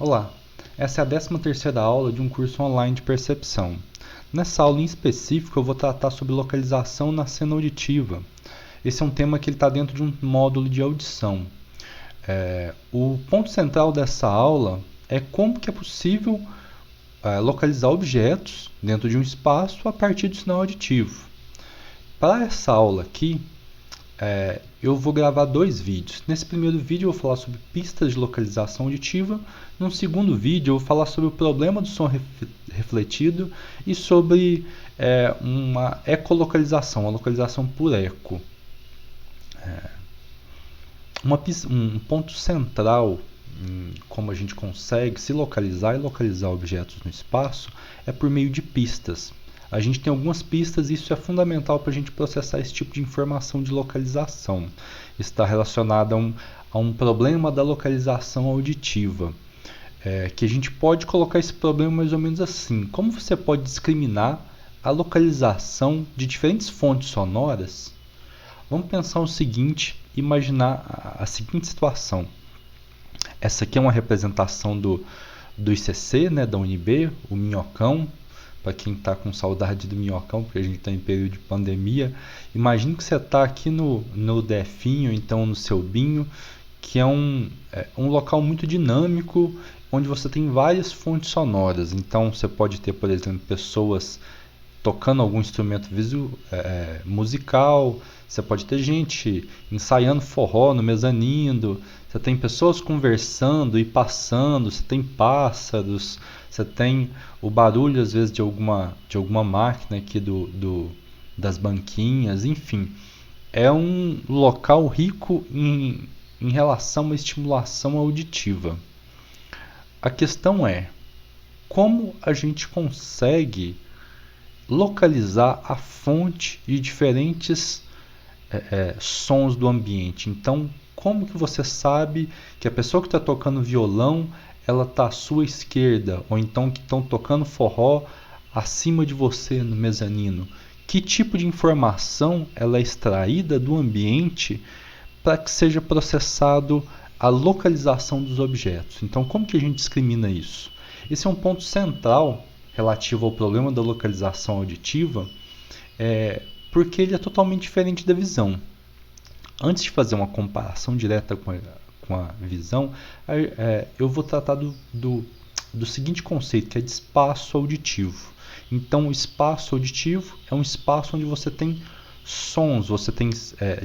Olá, essa é a 13ª aula de um curso online de percepção. Nessa aula em específico eu vou tratar sobre localização na cena auditiva. Esse é um tema que está dentro de um módulo de audição. O ponto central dessa aula é como que é possível localizar objetos dentro de um espaço a partir do sinal auditivo. Para essa aula aqui, eu vou gravar 2 vídeos. Nesse primeiro vídeo eu vou falar sobre pistas de localização auditiva. No segundo vídeo eu vou falar sobre o problema do som refletido e sobre uma ecolocalização, a localização por eco. Um ponto central em como a gente consegue se localizar e localizar objetos no espaço é por meio de pistas. A gente tem algumas pistas e isso é fundamental para a gente processar esse tipo de informação de localização. Está relacionado a um problema da localização auditiva. Que a gente pode colocar esse problema mais ou menos assim. Como você pode discriminar a localização de diferentes fontes sonoras? Vamos pensar o seguinte, imaginar a seguinte situação. Essa aqui é uma representação do ICC, né, da UNB, o Minhocão. Para quem está com saudade do Minhocão, porque a gente está em período de pandemia. Imagine que você está aqui no DFinho, então no seu Binho, que é um local muito dinâmico, onde você tem várias fontes sonoras. Então você pode ter, por exemplo, pessoas tocando algum instrumento musical, você pode ter gente ensaiando forró no mezanino, você tem pessoas conversando e passando, você tem pássaros, você tem o barulho às vezes de alguma máquina aqui das banquinhas, enfim. É um local rico em relação à estimulação auditiva. A questão é, como a gente consegue localizar a fonte de diferentes sons do ambiente? Então, como que você sabe que a pessoa que está tocando violão, ela está à sua esquerda, ou então que estão tocando forró acima de você no mezanino? Que tipo de informação ela é extraída do ambiente para que seja processado a localização dos objetos? Então, como que a gente discrimina isso? Esse é um ponto central relativo ao problema da localização auditiva, porque ele é totalmente diferente da visão. Antes de fazer uma comparação direta com a visão, eu vou tratar do seguinte conceito, que é de espaço auditivo. Então, o espaço auditivo é um espaço onde você tem sons, você tem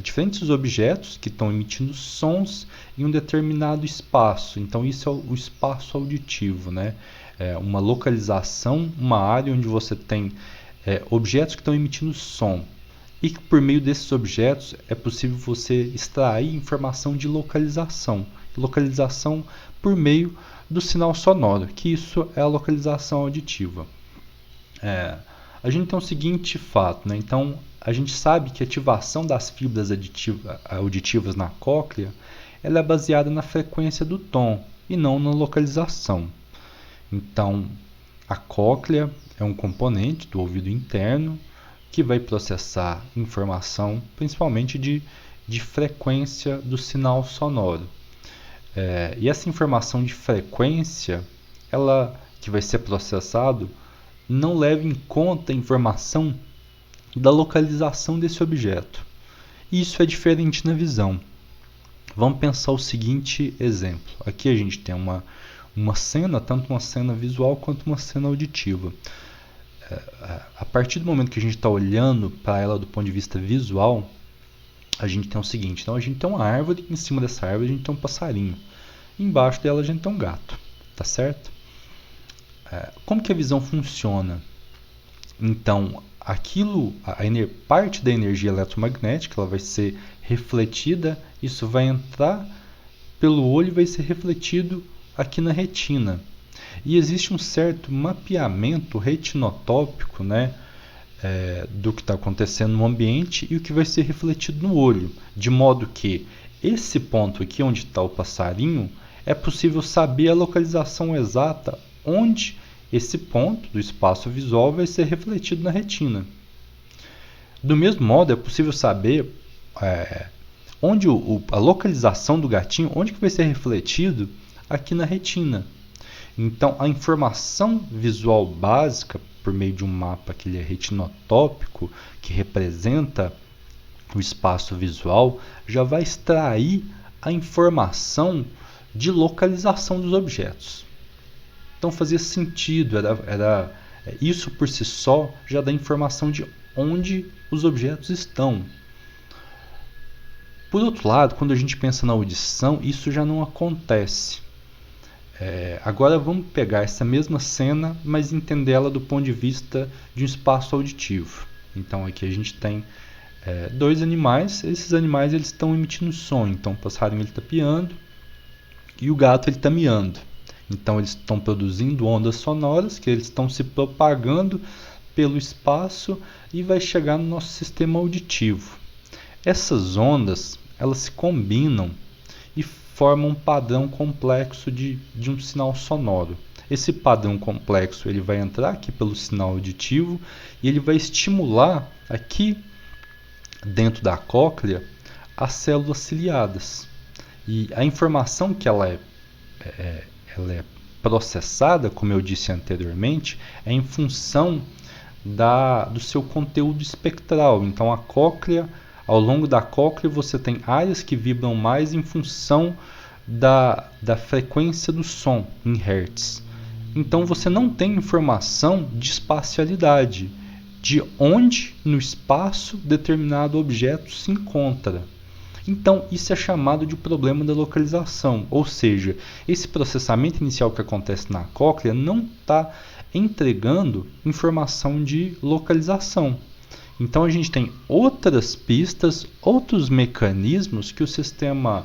diferentes objetos que estão emitindo sons em um determinado espaço. Então, isso é o espaço auditivo, né? Uma localização, uma área onde você tem objetos que estão emitindo som. E que por meio desses objetos é possível você extrair informação de localização. Localização por meio do sinal sonoro, que isso é a localização auditiva. A gente tem o seguinte fato, né? Então, a gente sabe que a ativação das fibras auditivas na cóclea ela é baseada na frequência do tom e não na localização. Então, a cóclea é um componente do ouvido interno que vai processar informação, principalmente de frequência do sinal sonoro. E essa informação de frequência, ela que vai ser processado, não leva em conta a informação da localização desse objeto. Isso é diferente na visão. Vamos pensar o seguinte exemplo. Aqui a gente tem uma cena, tanto uma cena visual quanto uma cena auditiva. A partir do momento que a gente está olhando para ela do ponto de vista visual, a gente tem o seguinte. Então a gente tem uma árvore, em cima dessa árvore a gente tem um passarinho. Embaixo dela a gente tem um gato, tá certo? Como que a visão funciona? Então, parte da energia eletromagnética ela vai ser refletida, isso vai entrar pelo olho e vai ser refletido aqui na retina. E existe um certo mapeamento retinotópico, né, do que está acontecendo no ambiente e o que vai ser refletido no olho. De modo que esse ponto aqui onde está o passarinho, é possível saber a localização exata onde esse ponto do espaço visual vai ser refletido na retina. Do mesmo modo, é possível saber onde a localização do gatinho, onde que vai ser refletido aqui na retina. Então, a informação visual básica, por meio de um mapa que ele é retinotópico, que representa o espaço visual, já vai extrair a informação de localização dos objetos. Então fazia sentido, isso por si só já dá informação de onde os objetos estão. Por outro lado, quando a gente pensa na audição, isso já não acontece. Agora vamos pegar essa mesma cena, mas entendê-la do ponto de vista de um espaço auditivo. Então aqui a gente tem dois animais, esses animais eles estão emitindo som. Então o passarinho está piando e o gato está miando. Então eles estão produzindo ondas sonoras que eles estão se propagando pelo espaço e vai chegar no nosso sistema auditivo. Essas ondas elas se combinam e formam um padrão complexo de um sinal sonoro. Esse padrão complexo ele vai entrar aqui pelo sinal auditivo e ele vai estimular aqui dentro da cóclea as células ciliadas. E a informação que ela é processada, como eu disse anteriormente, é em função do seu conteúdo espectral. Então, a cóclea, ao longo da cóclea, você tem áreas que vibram mais em função da frequência do som em hertz. Então, você não tem informação de espacialidade, de onde no espaço determinado objeto se encontra. Então, isso é chamado de problema da localização, ou seja, esse processamento inicial que acontece na cóclea não está entregando informação de localização. Então, a gente tem outras pistas, outros mecanismos que o sistema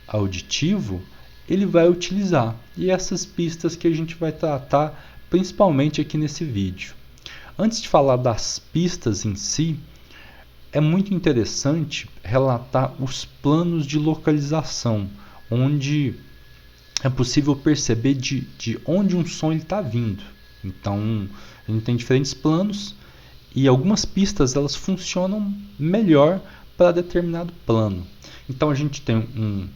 auditivo ele vai utilizar. E essas pistas que a gente vai tratar principalmente aqui nesse vídeo. Antes de falar das pistas em si, é muito interessante relatar os planos de localização, onde é possível perceber de onde um som está vindo. Então, a gente tem diferentes planos e algumas pistas elas funcionam melhor para determinado plano. Então, a gente tem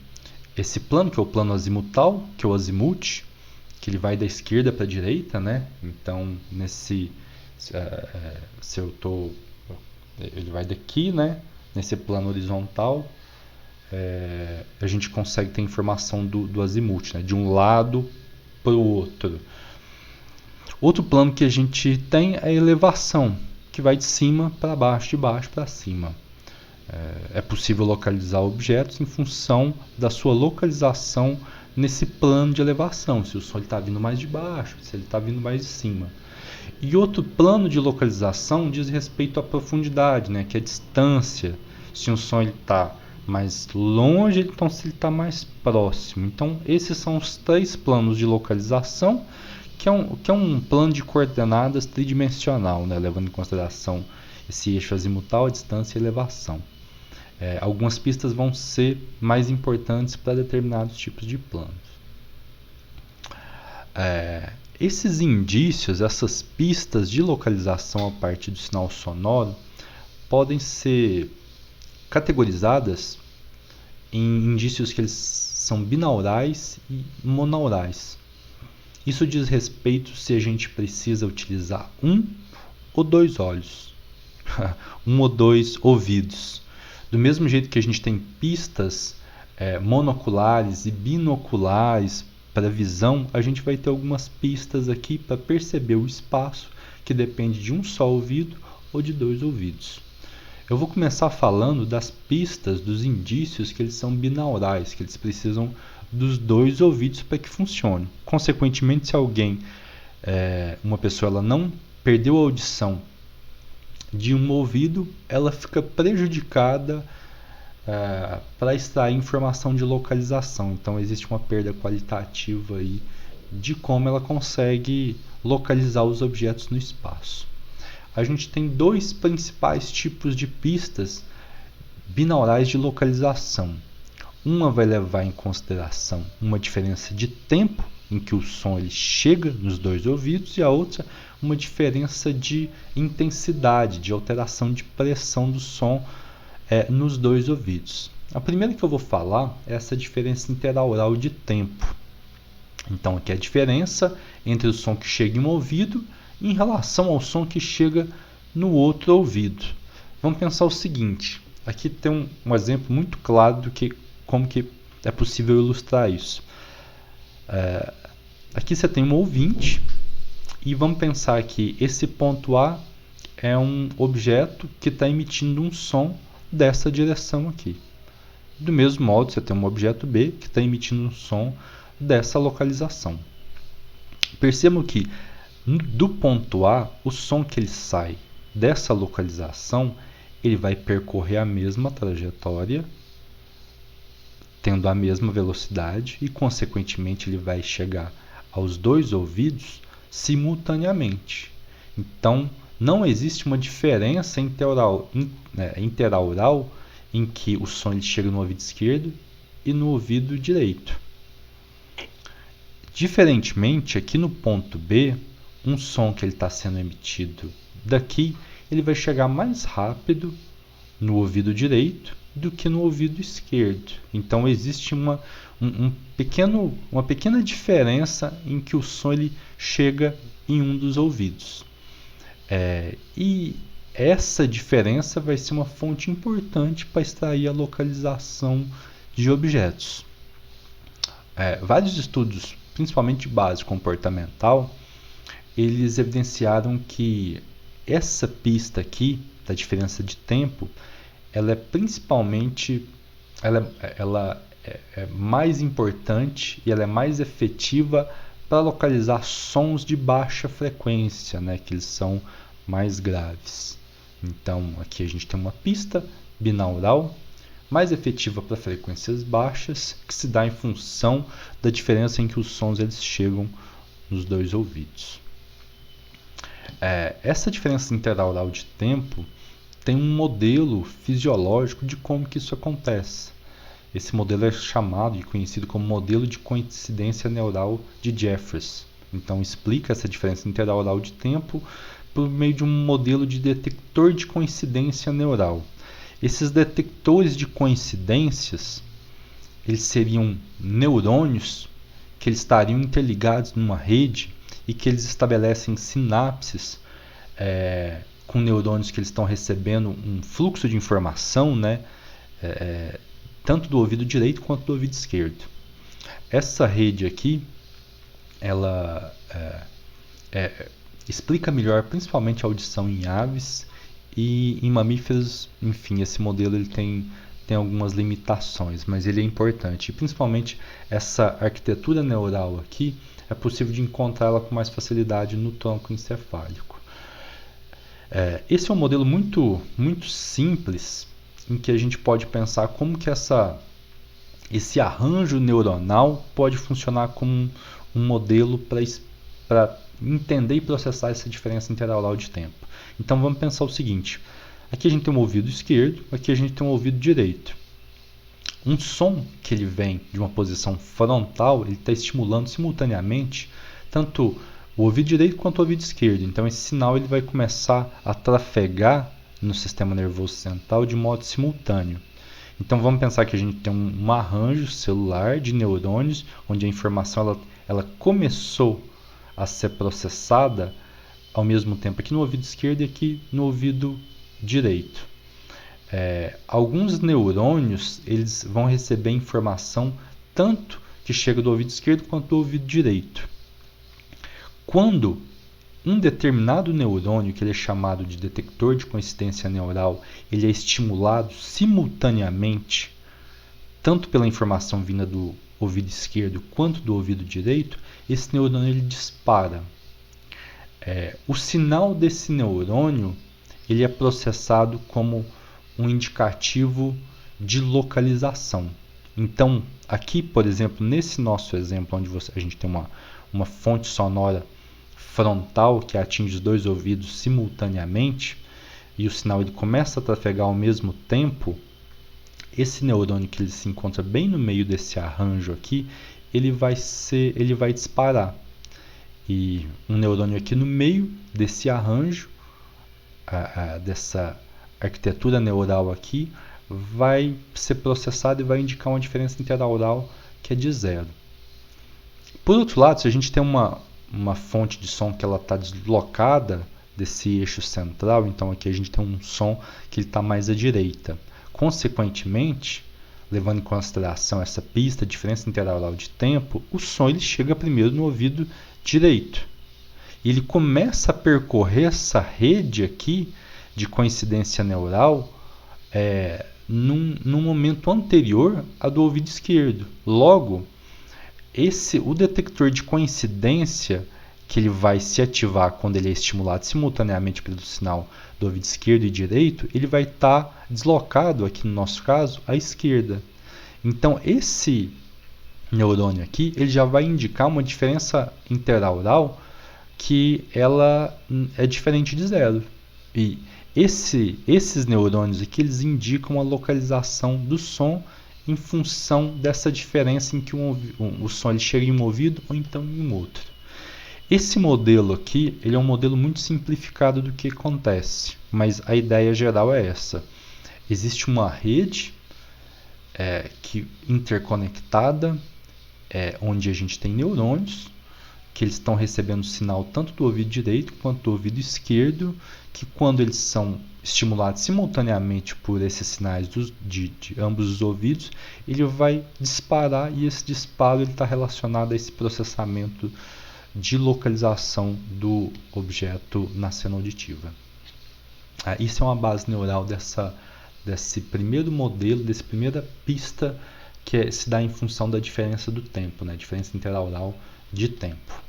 esse plano, que é o plano azimutal, que é o azimuth, que ele vai da esquerda para a direita, né? Então, ele vai daqui, né? Nesse plano horizontal, a gente consegue ter informação do azimuth, né? De um lado para o outro. Outro plano que a gente tem é a elevação, que vai de cima para baixo, de baixo para cima. É possível localizar objetos em função da sua localização nesse plano de elevação, se o som está vindo mais de baixo, se ele está vindo mais de cima. E outro plano de localização diz respeito à profundidade, né, que é a distância, se um som está mais longe, então se ele está mais próximo. Então esses são os três planos de localização, que é um plano de coordenadas tridimensional, né, levando em consideração esse eixo azimutal, a distância e a elevação. Algumas pistas vão ser mais importantes para determinados tipos de planos. Esses indícios, essas pistas de localização a partir do sinal sonoro podem ser categorizadas em indícios que eles são binaurais e monaurais. Isso diz respeito se a gente precisa utilizar um ou dois olhos, um ou dois ouvidos. Do mesmo jeito que a gente tem pistas monoculares e binoculares para visão, a gente vai ter algumas pistas aqui para perceber o espaço, que depende de um só ouvido ou de dois ouvidos. Eu vou começar falando das pistas, dos indícios que eles são binaurais, que eles precisam dos dois ouvidos para que funcione. Consequentemente, se uma pessoa ela não perdeu a audição de um ouvido, ela fica prejudicada para extrair informação de localização. Então existe uma perda qualitativa aí de como ela consegue localizar os objetos no espaço. A gente tem dois principais tipos de pistas binaurais de localização. Uma vai levar em consideração uma diferença de tempo em que o som ele chega nos dois ouvidos, e a outra uma diferença de intensidade, de alteração de pressão do som nos dois ouvidos. A primeira que eu vou falar é essa diferença interaural de tempo. Então aqui é a diferença entre o som que chega em um ouvido em relação ao som que chega no outro ouvido. Vamos pensar o seguinte, aqui tem um exemplo muito claro do que como que é possível ilustrar isso. Aqui você tem um ouvinte e vamos pensar que esse ponto A é um objeto que está emitindo um som dessa direção aqui. Do mesmo modo, você tem um objeto B que está emitindo um som dessa localização. Percebam que do ponto A, o som que ele sai dessa localização, ele vai percorrer a mesma trajetória, tendo a mesma velocidade e, consequentemente, ele vai chegar aos dois ouvidos simultaneamente. Então, não existe uma diferença interaural em que o som ele chega no ouvido esquerdo e no ouvido direito. Diferentemente, aqui no ponto B, um som que ele está sendo emitido daqui, ele vai chegar mais rápido no ouvido direito do que no ouvido esquerdo. Então existe uma pequena diferença em que o som ele chega em um dos ouvidos. E essa diferença vai ser uma fonte importante para extrair a localização de objetos. Vários estudos, principalmente de base comportamental, eles evidenciaram que essa pista aqui, da diferença de tempo, ela é principalmente ela é mais importante e ela é mais efetiva para localizar sons de baixa frequência, né, que eles são mais graves. Então, aqui a gente tem uma pista binaural mais efetiva para frequências baixas, que se dá em função da diferença em que os sons eles chegam nos dois ouvidos. Essa diferença interaural de tempo tem um modelo fisiológico de como que isso acontece. Esse modelo é chamado e conhecido como modelo de coincidência neural de Jeffreys. Então explica essa diferença interaural de tempo por meio de um modelo de detector de coincidência neural. Esses detectores de coincidências, eles seriam neurônios que eles estariam interligados numa rede e que eles estabelecem sinapses com neurônios que eles estão recebendo um fluxo de informação, né, tanto do ouvido direito quanto do ouvido esquerdo. Essa rede aqui, ela explica melhor principalmente a audição em aves e em mamíferos. Enfim, esse modelo ele tem algumas limitações, mas ele é importante. E principalmente essa arquitetura neural aqui, é possível de encontrá-la com mais facilidade no tronco encefálico. Esse é um modelo muito, muito simples, em que a gente pode pensar como que esse arranjo neuronal pode funcionar como um modelo para entender e processar essa diferença interaural de tempo. Então vamos pensar o seguinte, aqui a gente tem um ouvido esquerdo, aqui a gente tem um ouvido direito. Um som que ele vem de uma posição frontal, ele está estimulando simultaneamente tanto o ouvido direito quanto o ouvido esquerdo. Então esse sinal ele vai começar a trafegar no sistema nervoso central de modo simultâneo. Então vamos pensar que a gente tem um arranjo celular de neurônios, onde a informação ela começou a ser processada ao mesmo tempo aqui no ouvido esquerdo e aqui no ouvido direito. Alguns neurônios eles vão receber informação tanto que chega do ouvido esquerdo quanto do ouvido direito. Quando um determinado neurônio, que ele é chamado de detector de coincidência neural, ele é estimulado simultaneamente, tanto pela informação vinda do ouvido esquerdo quanto do ouvido direito, esse neurônio ele dispara. O sinal desse neurônio ele é processado como um indicativo de localização. Então, aqui, por exemplo, nesse nosso exemplo, onde a gente tem uma fonte sonora frontal que atinge os dois ouvidos simultaneamente e o sinal ele começa a trafegar ao mesmo tempo, esse neurônio que ele se encontra bem no meio desse arranjo aqui, ele vai disparar. E um neurônio aqui no meio desse arranjo, dessa arquitetura neural aqui, vai ser processado e vai indicar uma diferença interaural que é de 0. Por outro lado, se a gente tem uma fonte de som que ela está deslocada desse eixo central, então aqui a gente tem um som que está mais à direita. Consequentemente, levando em consideração essa pista, a diferença interaural de tempo, o som ele chega primeiro no ouvido direito. Ele começa a percorrer essa rede aqui de coincidência neural num momento anterior à do ouvido esquerdo. Logo, o detector de coincidência que ele vai se ativar quando ele é estimulado simultaneamente pelo sinal do ouvido esquerdo e direito, ele vai estar deslocado, aqui no nosso caso, à esquerda. Então, esse neurônio aqui, ele já vai indicar uma diferença interaural que ela é diferente de zero. E esses neurônios aqui, eles indicam a localização do som em função dessa diferença em que o som ele chega em um ouvido ou então em um outro. Esse modelo aqui, ele é um modelo muito simplificado do que acontece, mas a ideia geral é essa. Existe uma rede interconectada, onde a gente tem neurônios, que eles estão recebendo sinal tanto do ouvido direito quanto do ouvido esquerdo, que quando eles são estimulados simultaneamente por esses sinais de ambos os ouvidos, ele vai disparar, e esse disparo está relacionado a esse processamento de localização do objeto na cena auditiva. Isso é uma base neural desse primeiro modelo, dessa primeira pista que se dá em função da diferença do tempo, né? Diferença interaural de tempo.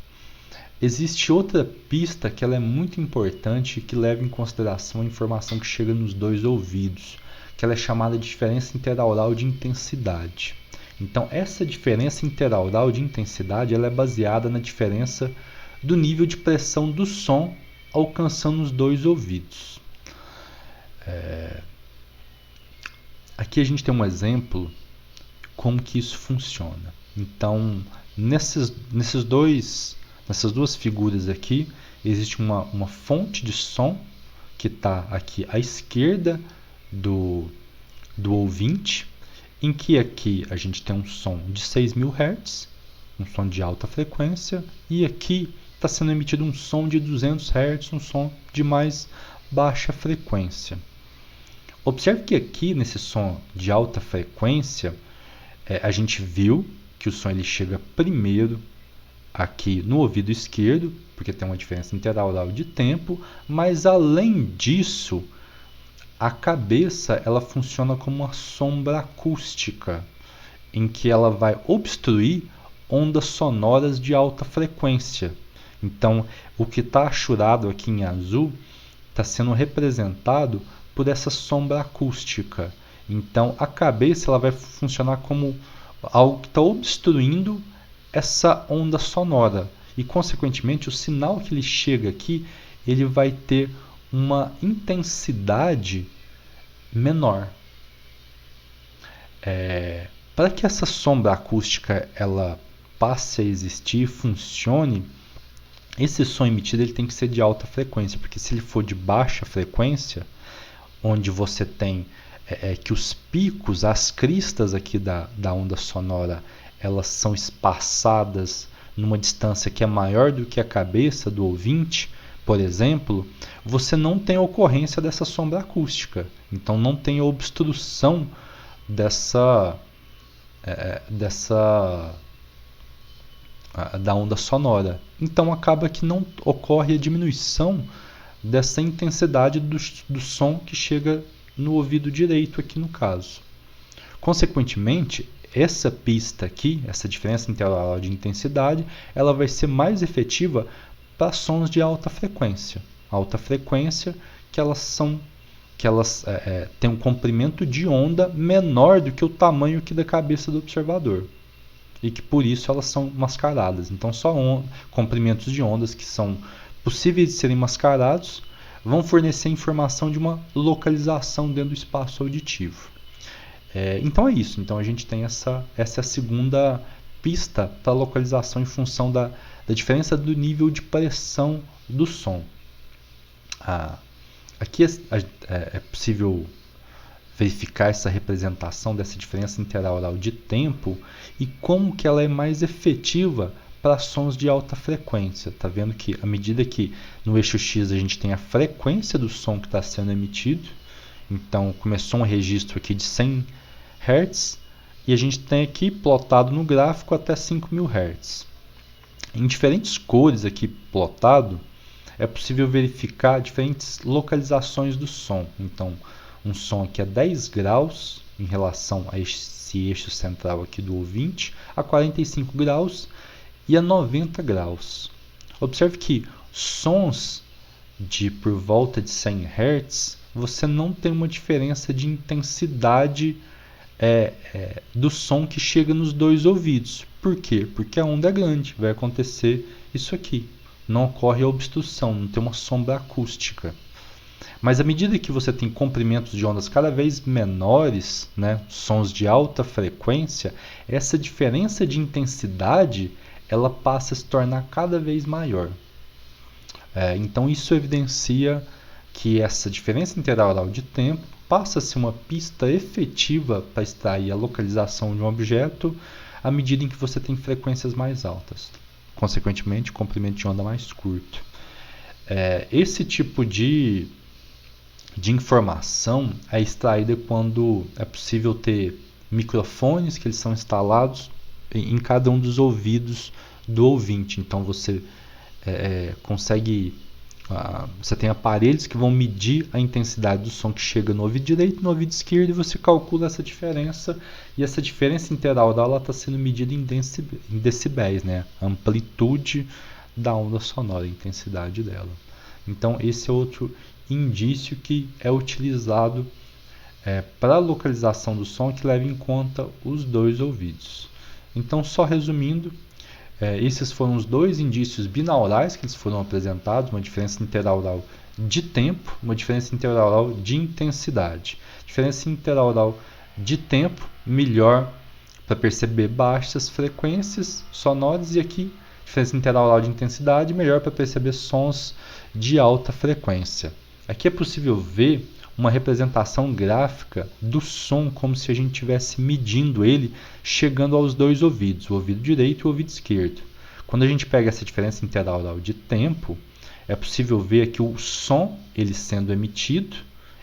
Existe outra pista que ela é muito importante e que leva em consideração a informação que chega nos dois ouvidos, que ela é chamada de diferença interaural de intensidade. Então, essa diferença interaural de intensidade ela é baseada na diferença do nível de pressão do som alcançando os dois ouvidos. Aqui a gente tem um exemplo como que isso funciona. Então, nessas duas figuras aqui, existe uma fonte de som que está aqui à esquerda do ouvinte, em que aqui a gente tem um som de 6.000 Hz, um som de alta frequência, e aqui está sendo emitido um som de 200 Hz, um som de mais baixa frequência. Observe que aqui nesse som de alta frequência, a gente viu que o som ele chega primeiro aqui no ouvido esquerdo, porque tem uma diferença interaural de tempo, mas além disso, a cabeça ela funciona como uma sombra acústica, em que ela vai obstruir ondas sonoras de alta frequência. Então, o que está achurado aqui em azul está sendo representado por essa sombra acústica. Então, a cabeça ela vai funcionar como algo que está obstruindo essa onda sonora. E, consequentemente, o sinal que ele chega aqui, ele vai ter uma intensidade menor. Para que essa sombra acústica ela passe a existir, funcione, esse som emitido ele tem que ser de alta frequência, porque se ele for de baixa frequência, onde você tem que os picos, as cristas aqui da onda sonora, elas são espaçadas numa distância que é maior do que a cabeça do ouvinte, por exemplo, você não tem a ocorrência dessa sombra acústica. Então não tem a obstrução da onda sonora. Então acaba que não ocorre a diminuição dessa intensidade do som que chega no ouvido direito aqui no caso. Consequentemente, essa pista aqui, essa diferença interaural de intensidade, ela vai ser mais efetiva para sons de alta frequência. Alta frequência que elas têm um comprimento de onda menor do que o tamanho aqui da cabeça do observador. E que por isso elas são mascaradas. Então só comprimentos de ondas que são possíveis de serem mascarados vão fornecer informação de uma localização dentro do espaço auditivo. Então é isso. Então a gente tem essa é a segunda pista para localização em função da diferença do nível de pressão do som. Aqui é possível verificar essa representação dessa diferença interaural de tempo e como que ela é mais efetiva para sons de alta frequência. Tá vendo que à medida que no eixo X a gente tem a frequência do som que está sendo emitido, então começou um registro aqui de 100 Hz e a gente tem aqui plotado no gráfico até 5.000 Hz. Em diferentes cores aqui plotado, é possível verificar diferentes localizações do som. Então, um som aqui a 10 graus em relação a esse eixo central aqui do ouvinte, a 45 graus e a 90 graus. Observe que sons de por volta de 100 Hz, você não tem uma diferença de intensidade do som que chega nos dois ouvidos. Por quê? Porque a onda é grande, vai acontecer isso aqui. Não ocorre a obstrução, não tem uma sombra acústica. Mas à medida que você tem comprimentos de ondas cada vez menores, né, sons de alta frequência, essa diferença de intensidade ela passa a se tornar cada vez maior. Então isso evidencia que essa diferença interaural de tempo passa a ser uma pista efetiva para extrair a localização de um objeto à medida em que você tem frequências mais altas. Consequentemente, comprimento de onda mais curto. Esse tipo de informação é extraída quando é possível ter microfones que eles são instalados em cada um dos ouvidos do ouvinte. Então você consegue, você tem aparelhos que vão medir a intensidade do som que chega no ouvido direito e no ouvido esquerdo, e você calcula essa diferença, e essa diferença interaural está sendo medida em decibéis, né? A amplitude da onda sonora, a intensidade dela. Então esse é outro indício que é utilizado para a localização do som, que leva em conta os dois ouvidos. Então, só resumindo, esses foram os dois indícios binaurais que eles foram apresentados, uma diferença interaural de tempo, uma diferença interaural de intensidade. Diferença interaural de tempo, melhor para perceber baixas frequências sonoras, e aqui, diferença interaural de intensidade, melhor para perceber sons de alta frequência. Aqui é possível ver uma representação gráfica do som, como se a gente estivesse medindo ele chegando aos dois ouvidos, o ouvido direito e o ouvido esquerdo. Quando a gente pega essa diferença interaural de tempo, é possível ver aqui o som ele sendo emitido,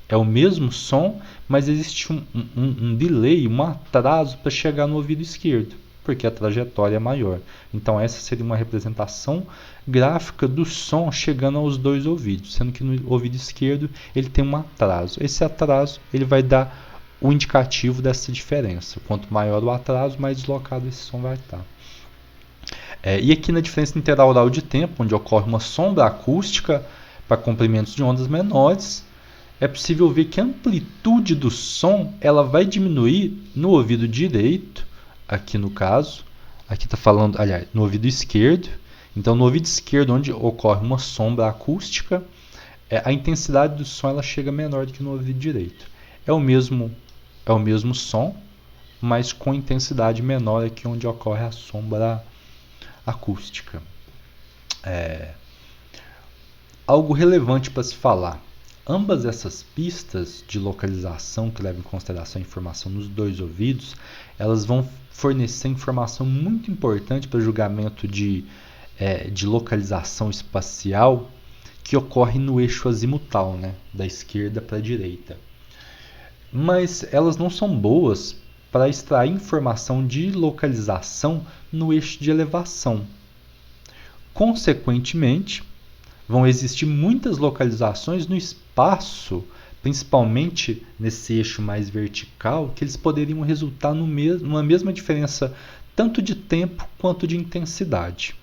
é o mesmo som, mas existe um delay, um atraso para chegar no ouvido esquerdo, porque a trajetória é maior. Então essa seria uma representação gráfica do som chegando aos dois ouvidos, sendo que no ouvido esquerdo ele tem um atraso. Esse atraso ele vai dar o indicativo dessa diferença. Quanto maior o atraso, mais deslocado esse som vai estar. E aqui na diferença interaural de tempo, onde ocorre uma sombra acústica para comprimentos de ondas menores, é possível ver que a amplitude do som ela vai diminuir no ouvido direito, aqui no caso, aqui está falando, aliás, no ouvido esquerdo. Então, no ouvido esquerdo, onde ocorre uma sombra acústica, a intensidade do som ela chega menor do que no ouvido direito. É o mesmo som, mas com intensidade menor aqui onde ocorre a sombra acústica. Algo relevante para se falar. Ambas essas pistas de localização que levam em consideração a informação nos dois ouvidos, elas vão fornecer informação muito importante para o julgamento de localização espacial que ocorre no eixo azimutal, né, da esquerda para a direita. Mas elas não são boas para extrair informação de localização no eixo de elevação. Consequentemente, vão existir muitas localizações no espaço, principalmente nesse eixo mais vertical, que eles poderiam resultar numa mesma diferença tanto de tempo quanto de intensidade.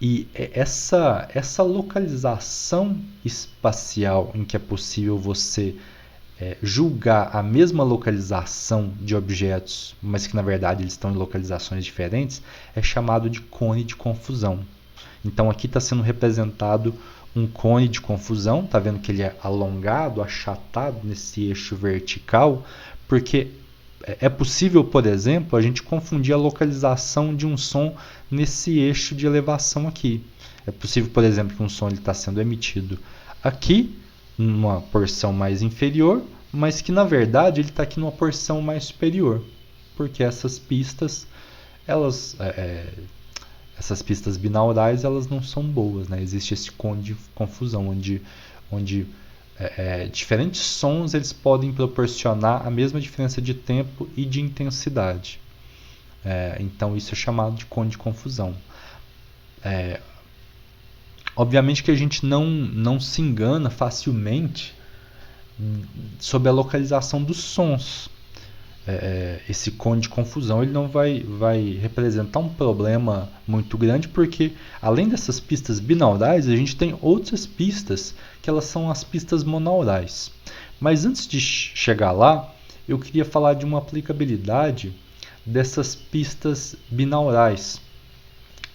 E essa localização espacial em que é possível você julgar a mesma localização de objetos, mas que na verdade eles estão em localizações diferentes, é chamado de cone de confusão. Então aqui está sendo representado um cone de confusão, está vendo que ele é alongado, achatado nesse eixo vertical, porque é possível, por exemplo, a gente confundir a localização de um som nesse eixo de elevação aqui. É possível, por exemplo, que um som está sendo emitido aqui, numa porção mais inferior, mas que na verdade ele está aqui numa porção mais superior, porque essas pistas elas, essas pistas binaurais, elas não são boas, né? Existe esse cone de confusão, onde diferentes sons eles podem proporcionar a mesma diferença de tempo e de intensidade. Então isso é chamado de cone de confusão. Obviamente que a gente não se engana facilmente sobre a localização dos sons. Esse cone de confusão ele não vai representar um problema muito grande, porque além dessas pistas binaurais, a gente tem outras pistas que elas são as pistas monaurais. Mas antes de chegar lá, eu queria falar de uma aplicabilidade dessas pistas binaurais,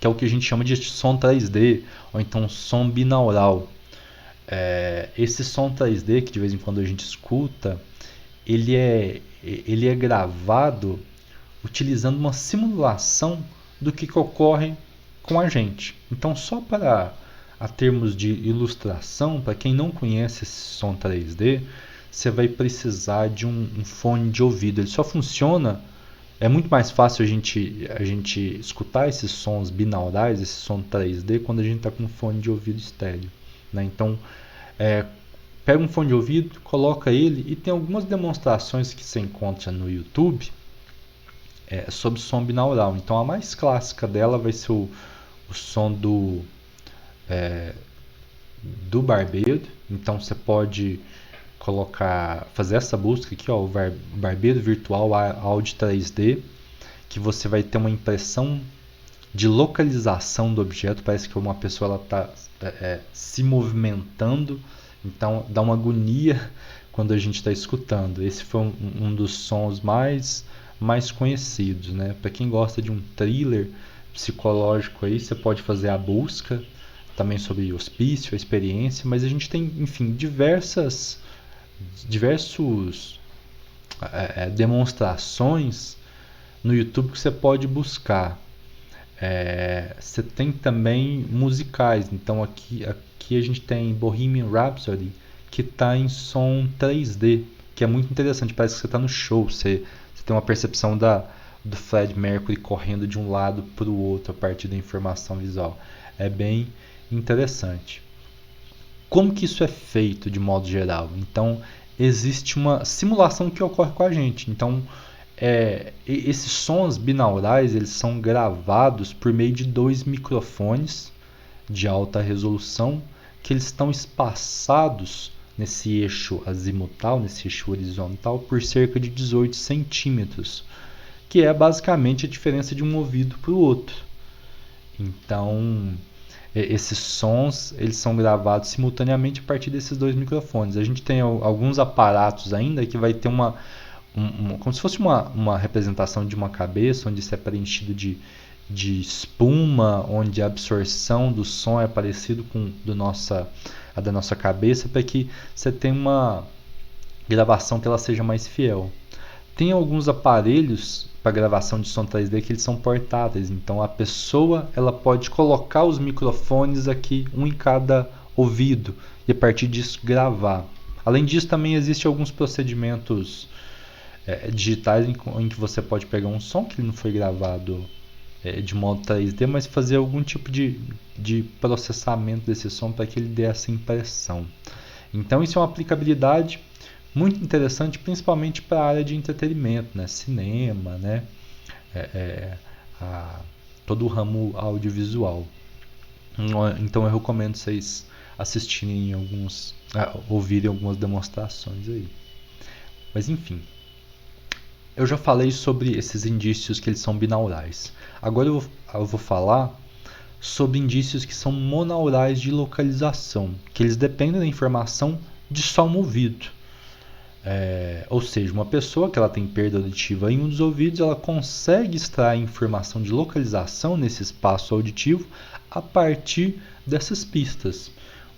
que é o que a gente chama de som 3D, ou então som binaural. Esse som 3D, que de vez em quando a gente escuta, ele é gravado utilizando uma simulação do que ocorre com a gente. Então, só para a termos de ilustração, para quem não conhece esse som 3D, você vai precisar de um fone de ouvido. Ele só funciona, é muito mais fácil a gente escutar esses sons binaurais, esse som 3D, quando a gente está com um fone de ouvido estéreo, né? Então, pega um fone de ouvido, coloca ele, e tem algumas demonstrações que você encontra no YouTube sobre som binaural. Então a mais clássica dela vai ser o som do barbeiro. Então você pode fazer essa busca aqui, o barbeiro virtual Audio 3D, que você vai ter uma impressão de localização do objeto. Parece que uma pessoa está se movimentando. Então dá uma agonia quando a gente está escutando. Esse foi um dos sons mais conhecidos, né? Para quem gosta de um thriller psicológico aí, você pode fazer a busca também sobre hospício, a experiência, mas a gente tem, enfim, diversos demonstrações no YouTube que você pode buscar. Você tem também musicais. Então aqui a gente tem Bohemian Rhapsody, que está em som 3D, que é muito interessante. Parece que você está no show. Você tem uma percepção do Fred Mercury correndo de um lado para o outro a partir da informação visual. É bem interessante. Como que isso é feito de modo geral? Então, existe uma simulação que ocorre com a gente. Então, esses sons binaurais eles são gravados por meio de 2 microfones de alta resolução, que eles estão espaçados nesse eixo azimutal, nesse eixo horizontal, por cerca de 18 centímetros, que é basicamente a diferença de um ouvido para o outro. Então, esses sons eles são gravados simultaneamente a partir desses 2 microfones. A gente tem alguns aparatos ainda que vai ter como se fosse uma representação de uma cabeça, onde isso é preenchido de espuma, onde a absorção do som é parecido com a da nossa cabeça, para que você tenha uma gravação que ela seja mais fiel. Tem alguns aparelhos para gravação de som 3D que eles são portáteis, então a pessoa ela pode colocar os microfones aqui, um em cada ouvido, e a partir disso gravar. Além disso, também existem alguns procedimentos digitais em que você pode pegar um som que não foi gravado de modo 3D, mas fazer algum tipo de processamento desse som para que ele dê essa impressão. Então isso é uma aplicabilidade muito interessante, principalmente para a área de entretenimento, né? Cinema, né? Todo o ramo audiovisual. Então eu recomendo vocês assistirem ouvirem algumas demonstrações aí. Mas enfim, eu já falei sobre esses indícios que eles são binaurais. Agora eu vou falar sobre indícios que são monaurais de localização, que eles dependem da informação de só um ouvido. Ou seja, uma pessoa que ela tem perda auditiva em um dos ouvidos, ela consegue extrair informação de localização nesse espaço auditivo a partir dessas pistas.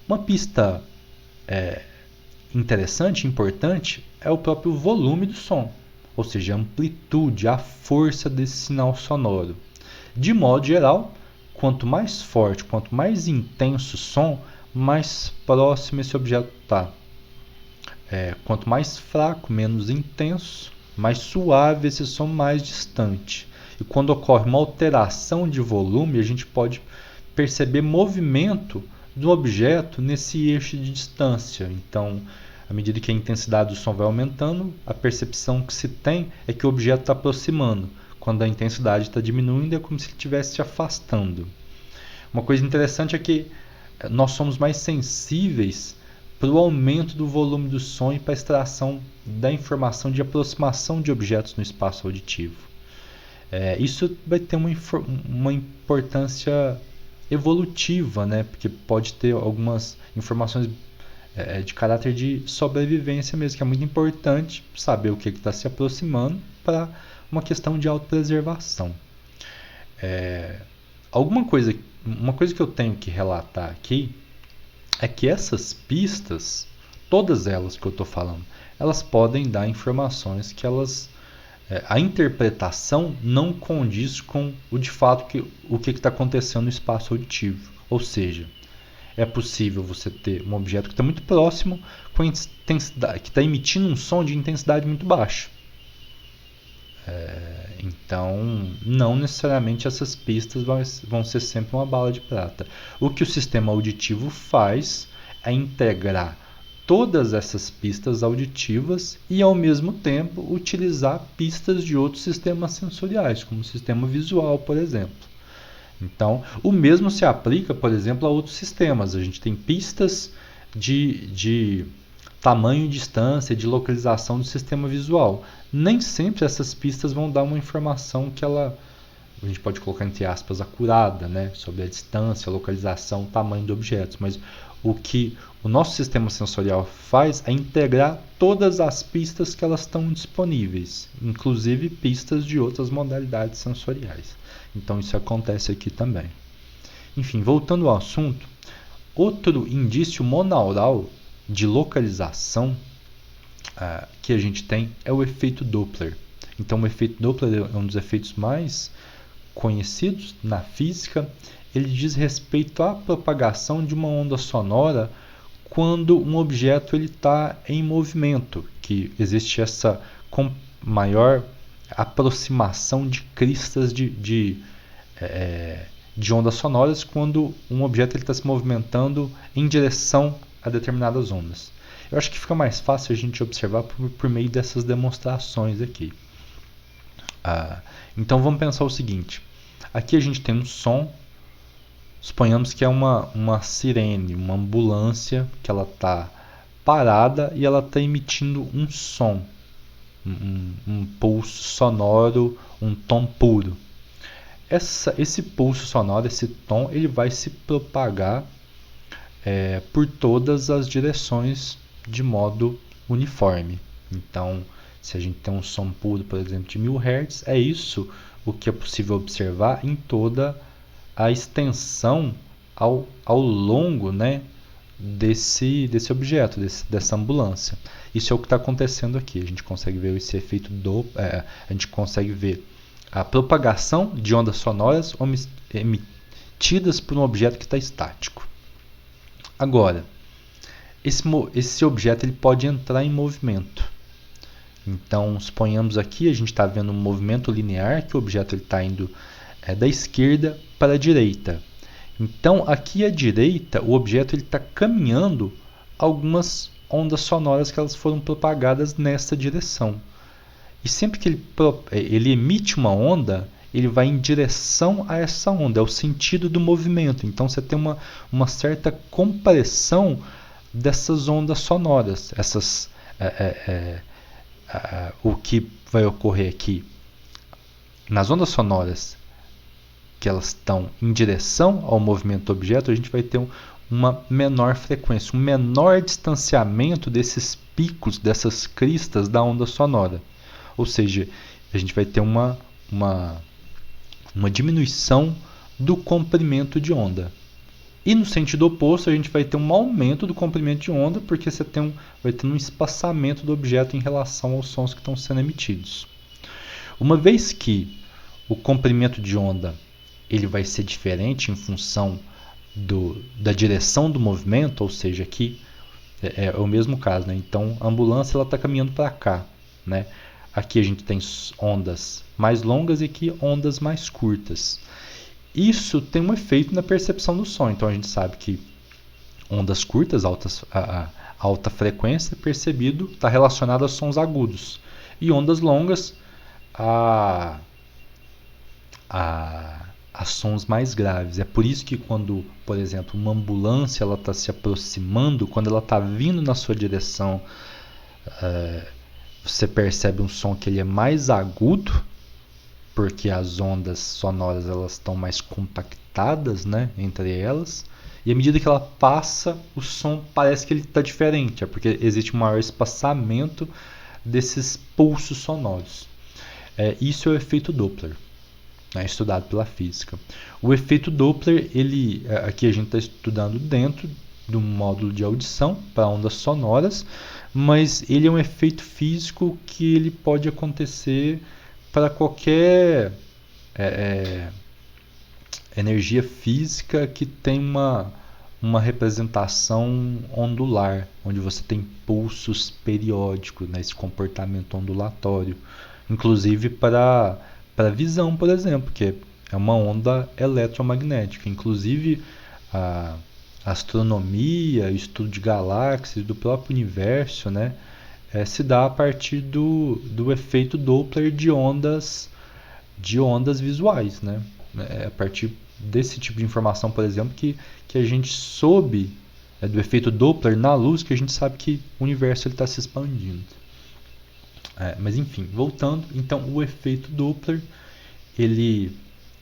Uma pista interessante, importante, é o próprio volume do som, ou seja, a amplitude, a força desse sinal sonoro. De modo geral, quanto mais forte, quanto mais intenso o som, mais próximo esse objeto está. Quanto mais fraco, menos intenso, mais suave esse som, mais distante. e quando ocorre uma alteração de volume, a gente pode perceber movimento do objeto nesse eixo de distância. Então, à medida que a intensidade do som vai aumentando, a percepção que se tem é que o objeto está aproximando. Quando a intensidade está diminuindo, é como se ele estivesse se afastando. Uma coisa interessante é que nós somos mais sensíveis para o aumento do volume do som e para a extração da informação de aproximação de objetos no espaço auditivo. Isso vai ter uma importância evolutiva, né? Porque pode ter algumas informações de caráter de sobrevivência mesmo, que é muito importante saber o que está se aproximando para uma questão de autopreservação. Uma coisa que eu tenho que relatar aqui é que essas pistas, todas elas que eu estou falando, elas podem dar informações que a interpretação não condiz com o de fato o que está acontecendo no espaço auditivo. Ou seja, é possível você ter um objeto que está muito próximo, com intensidade, que está emitindo um som de intensidade muito baixa. Então, não necessariamente essas pistas vão ser sempre uma bala de prata. O que o sistema auditivo faz é integrar todas essas pistas auditivas e, ao mesmo tempo, utilizar pistas de outros sistemas sensoriais, como o sistema visual, por exemplo. Então, o mesmo se aplica, por exemplo, a outros sistemas. A gente tem pistas de tamanho, distância, de localização do sistema visual. Nem sempre essas pistas vão dar uma informação que a gente pode colocar entre aspas acurada, né, sobre a distância, a localização, o tamanho do objeto. Mas o que o nosso sistema sensorial faz é integrar todas as pistas que elas estão disponíveis, inclusive pistas de outras modalidades sensoriais. Então isso acontece aqui também. Enfim, voltando ao assunto, outro indício monaural de localização que a gente tem é o efeito Doppler. Então o efeito Doppler é um dos efeitos mais conhecidos na física. Ele diz respeito à propagação de uma onda sonora quando um objeto está em movimento, que existe essa maior aproximação de cristas de ondas sonoras quando um objeto está se movimentando em direção a determinadas ondas. Eu acho que fica mais fácil a gente observar por meio dessas demonstrações aqui. Então vamos pensar o seguinte. Aqui a gente tem um som. Suponhamos que é uma sirene, uma ambulância, que ela está parada e ela está emitindo um som, um pulso sonoro, um tom puro. Esse pulso sonoro, esse tom, ele vai se propagar por todas as direções de modo uniforme. Então, se a gente tem um som puro, por exemplo, de 1000 Hz, é isso o que é possível observar em toda a extensão ao longo, né, desse objeto, dessa ambulância. Isso é o que está acontecendo aqui. A gente consegue ver esse efeito a gente consegue ver a propagação de ondas sonoras emitidas por um objeto que está estático. Agora, esse objeto ele pode entrar em movimento. Então, suponhamos aqui, a gente está vendo um movimento linear, que o objeto está indo da esquerda para a direita. Então, aqui à direita, o objeto está caminhando algumas ondas sonoras que elas foram propagadas nessa direção. E sempre que ele emite uma onda, ele vai em direção a essa onda, é o sentido do movimento. Então, você tem uma certa compressão dessas ondas sonoras. O que vai ocorrer aqui nas ondas sonoras que elas estão em direção ao movimento do objeto, a gente vai ter uma menor frequência, um menor distanciamento desses picos, dessas cristas da onda sonora. Ou seja, a gente vai ter uma diminuição do comprimento de onda. E no sentido oposto, a gente vai ter um aumento do comprimento de onda, porque você vai ter um espaçamento do objeto em relação aos sons que estão sendo emitidos. Uma vez que o comprimento de onda ele vai ser diferente em função da direção do movimento, ou seja, aqui é o mesmo caso, né? Então a ambulância está caminhando para cá, né? Aqui a gente tem ondas mais longas e aqui ondas mais curtas. Isso tem um efeito na percepção do som. Então a gente sabe que ondas curtas, alta frequência, percebido, está relacionado a sons agudos. E ondas longas a sons mais graves. É por isso que quando, por exemplo, uma ambulância está se aproximando, quando ela está vindo na sua direção, você percebe um som que ele é mais agudo, porque as ondas sonoras elas estão mais compactadas, né, entre elas. E à medida que ela passa, o som parece que ele está diferente, porque existe um maior espaçamento desses pulsos sonoros. Isso é o efeito Doppler, né, estudado pela física. O efeito Doppler, aqui a gente está estudando dentro do módulo de audição para ondas sonoras, mas ele é um efeito físico que ele pode acontecer para qualquer energia física que tem uma representação ondular, onde você tem pulsos periódicos, né, esse comportamento ondulatório, inclusive para a visão, por exemplo, que é uma onda eletromagnética. Inclusive a astronomia, o estudo de galáxias, do próprio universo, né, se dá a partir do efeito Doppler de ondas visuais, né? A partir desse tipo de informação, por exemplo, que a gente soube do efeito Doppler na luz, que a gente sabe que o universo está se expandindo. Mas enfim, voltando, então o efeito Doppler ele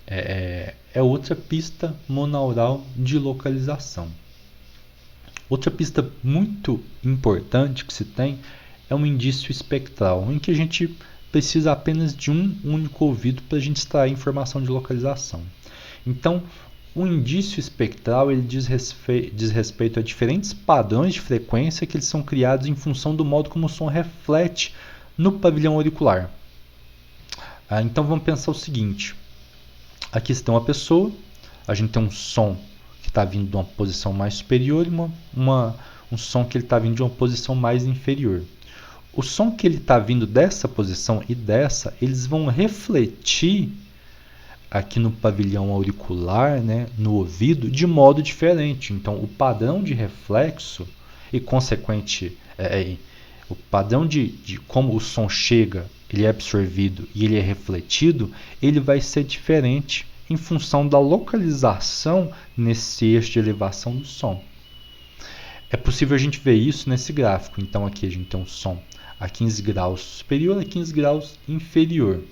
é outra pista monaural de localização. Outra pista muito importante que se tem é um indício espectral, em que a gente precisa apenas de um único ouvido para a gente extrair informação de localização. Então, o indício espectral ele diz respeito a diferentes padrões de frequência que eles são criados em função do modo como o som reflete no pavilhão auricular. Então, vamos pensar o seguinte. Aqui está uma pessoa, a gente tem um som que está vindo de uma posição mais superior e um som que está vindo de uma posição mais inferior. O som que ele está vindo dessa posição e dessa, eles vão refletir aqui no pavilhão auricular, né, no ouvido, de modo diferente. Então, o padrão de reflexo e consequente, o padrão de como o som chega, ele é absorvido e ele é refletido, ele vai ser diferente em função da localização nesse eixo de elevação do som. É possível a gente ver isso nesse gráfico. Então, aqui a gente tem um som a 15 graus superior a 15 graus inferior.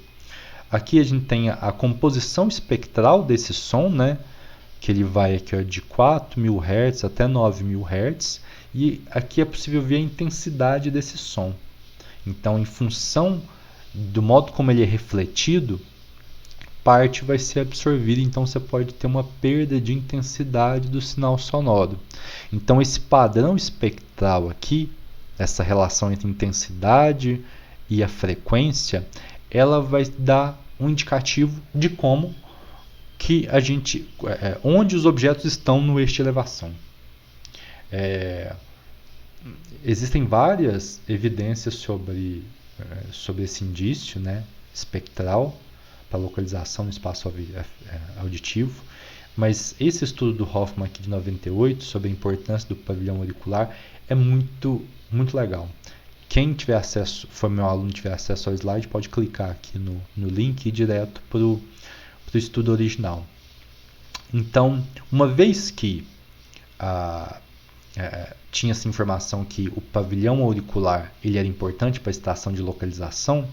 Aqui a gente tem a composição espectral desse som, né, que ele vai aqui, de 4.000 Hz até 9.000 Hz, e aqui é possível ver a intensidade desse som. Então, em função do modo como ele é refletido, parte vai ser absorvida, então você pode ter uma perda de intensidade do sinal sonoro. Então, esse padrão espectral aqui, essa relação entre intensidade e a frequência, ela vai dar um indicativo de como que a gente, onde os objetos estão no eixo de elevação. Existem várias evidências sobre esse indício, né, espectral para localização no espaço auditivo, mas esse estudo do Hoffman aqui de 98 sobre a importância do pavilhão auricular é muito legal. Quem tiver acesso, for meu aluno, tiver acesso ao slide, pode clicar aqui no link e ir direto para o estudo original. Então, uma vez que tinha essa informação que o pavilhão auricular ele era importante para a estação de localização,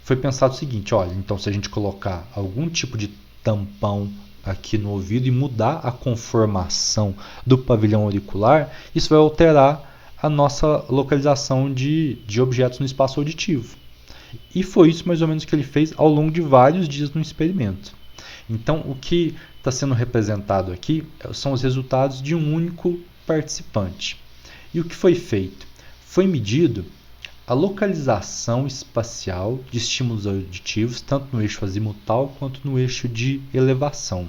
foi pensado o seguinte: olha, então se a gente colocar algum tipo de tampão aqui no ouvido e mudar a conformação do pavilhão auricular, isso vai alterar a nossa localização de objetos no espaço auditivo. E foi isso mais ou menos que ele fez ao longo de vários dias no experimento. Então, o que está sendo representado aqui são os resultados de um único participante. E o que foi feito? Foi medido a localização espacial de estímulos auditivos, tanto no eixo azimutal quanto no eixo de elevação.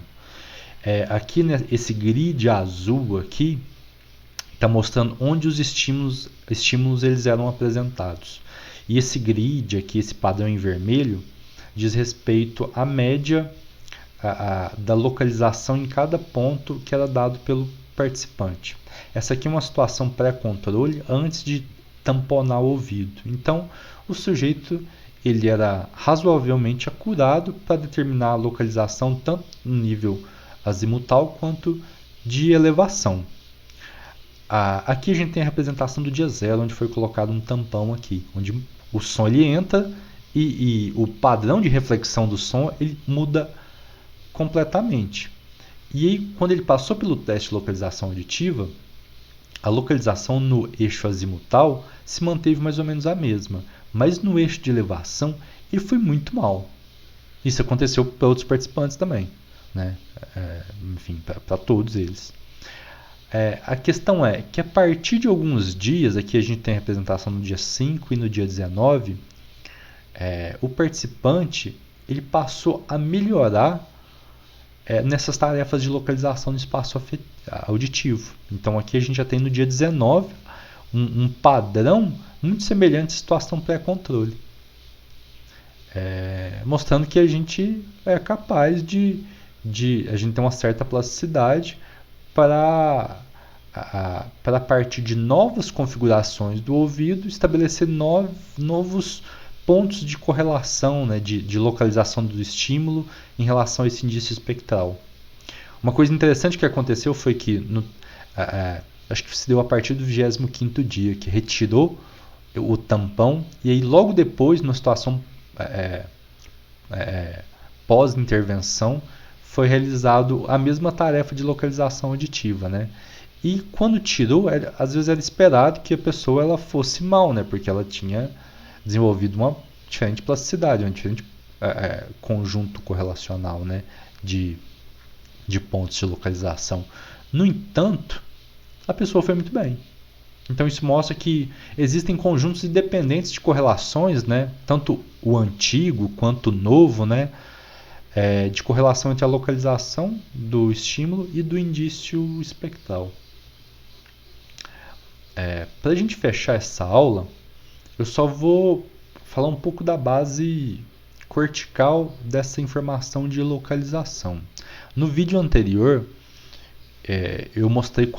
Aqui, né, esse grid azul aqui está mostrando onde os estímulos eles eram apresentados. E esse grid aqui, esse padrão em vermelho, diz respeito à média da localização em cada ponto que era dado pelo participante. Essa aqui é uma situação pré-controle antes de tamponar o ouvido. Então, o sujeito ele era razoavelmente acurado para determinar a localização tanto no nível azimutal quanto de elevação. Aqui a gente tem a representação do dia zero, onde foi colocado um tampão aqui, onde o som ele entra e o padrão de reflexão do som ele muda completamente. E aí, quando ele passou pelo teste de localização auditiva, a localização no eixo azimutal se manteve mais ou menos a mesma, mas no eixo de elevação ele foi muito mal. Isso aconteceu para outros participantes também, né? Enfim, para todos eles. A questão é que a partir de alguns dias, aqui a gente tem a representação no dia 5 e no dia 19, o participante ele passou a melhorar nessas tarefas de localização do espaço auditivo. Então aqui a gente já tem no dia 19 um padrão muito semelhante à situação pré-controle, mostrando que a gente é capaz de a gente ter uma certa plasticidade para a partir de novas configurações do ouvido estabelecer novos pontos de correlação, né, de localização do estímulo em relação a esse indício espectral. Uma coisa interessante que aconteceu foi que, acho que se deu a partir do 25º dia, que retirou o tampão, e aí logo depois, numa situação pós-intervenção, foi realizado a mesma tarefa de localização auditiva, né? E quando tirou, às vezes era esperado que a pessoa ela fosse mal, né? Porque ela tinha desenvolvido uma diferente plasticidade, um diferente conjunto correlacional, né? de pontos de localização. No entanto, a pessoa foi muito bem. Então isso mostra que existem conjuntos independentes de correlações, né? Tanto o antigo quanto o novo, né? De correlação entre a localização do estímulo e do indício espectral. Para a gente fechar essa aula, eu só vou falar um pouco da base cortical dessa informação de localização. No vídeo anterior, eu mostrei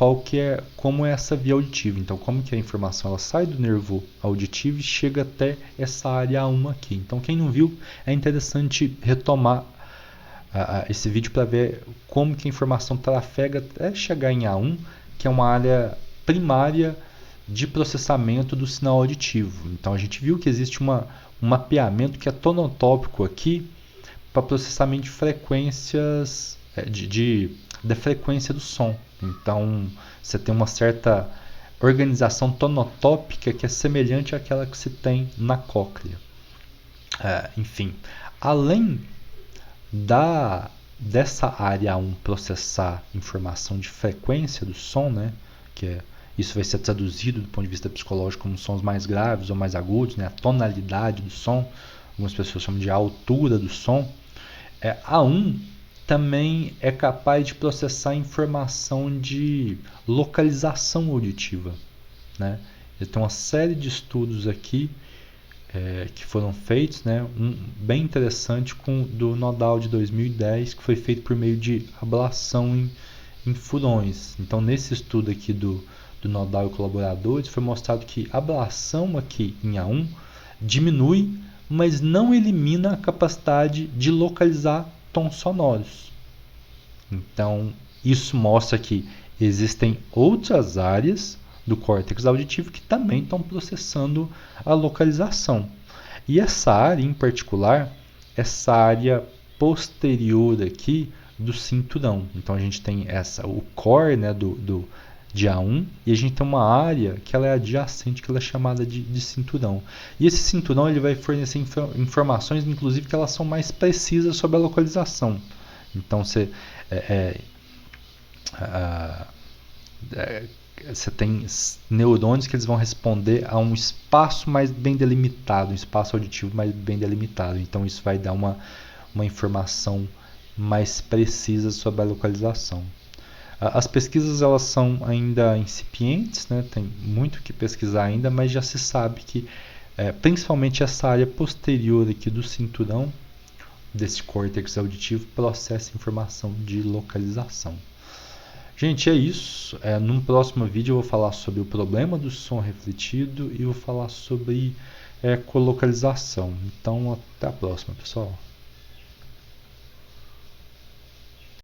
como é essa via auditiva. Então, como que a informação ela sai do nervo auditivo e chega até essa área A1 aqui. Então, quem não viu, é interessante retomar esse vídeo para ver como que a informação trafega até chegar em A1, que é uma área primária de processamento do sinal auditivo. Então a gente viu que existe um mapeamento que é tonotópico aqui para processamento de frequências da frequência do som. Então você tem uma certa organização tonotópica que é semelhante àquela que se tem na cóclea. Enfim, além dessa área 1 processar informação de frequência do som, né, que isso vai ser traduzido do ponto de vista psicológico como sons mais graves ou mais agudos, né, a tonalidade do som, algumas pessoas chamam de altura do som. A 1 também é capaz de processar informação de localização auditiva, né? Tem uma série de estudos aqui que foram feitos, né? Um bem interessante do Nodal de 2010, que foi feito por meio de ablação em furões. Então, nesse estudo aqui do Nodal e colaboradores, foi mostrado que a ablação aqui em A1 diminui, mas não elimina a capacidade de localizar tons sonoros. Então, isso mostra que existem outras áreas do córtex auditivo que também estão processando a localização. E essa área em particular, essa área posterior aqui do cinturão. Então a gente tem o core, né, de A1, e a gente tem uma área que ela é adjacente, que ela é chamada de cinturão. E esse cinturão ele vai fornecer informações, inclusive, que elas são mais precisas sobre a localização. Então você tem neurônios que eles vão responder a um espaço mais bem delimitado, um espaço auditivo mais bem delimitado. Então isso vai dar uma informação mais precisa sobre a localização. As pesquisas elas são ainda incipientes, né? Tem muito que pesquisar ainda, mas já se sabe que principalmente essa área posterior aqui do cinturão desse córtex auditivo processa informação de localização. Gente, é isso. Num próximo vídeo eu vou falar sobre o problema do som refletido e vou falar sobre colocalização. Então, até a próxima, pessoal.